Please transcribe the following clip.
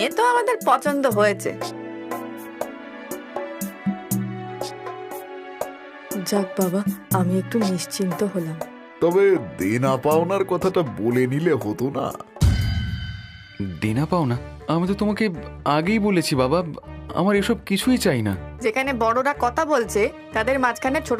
মেয়ে তো আমাদের পছন্দ হয়েছে। যাক বাবা, আমি একটু নিশ্চিন্ত হলাম। তবে দেনা পাওনার কথাটা বলে নিলে হতো না? দেনা পাও না? আমি তো তোমাকে আগেই বলেছি বাবা, আমার এসব কিছুই চাই না। যেখানে বড়রা কথা বলছে তাদের মাঝখানে ছোট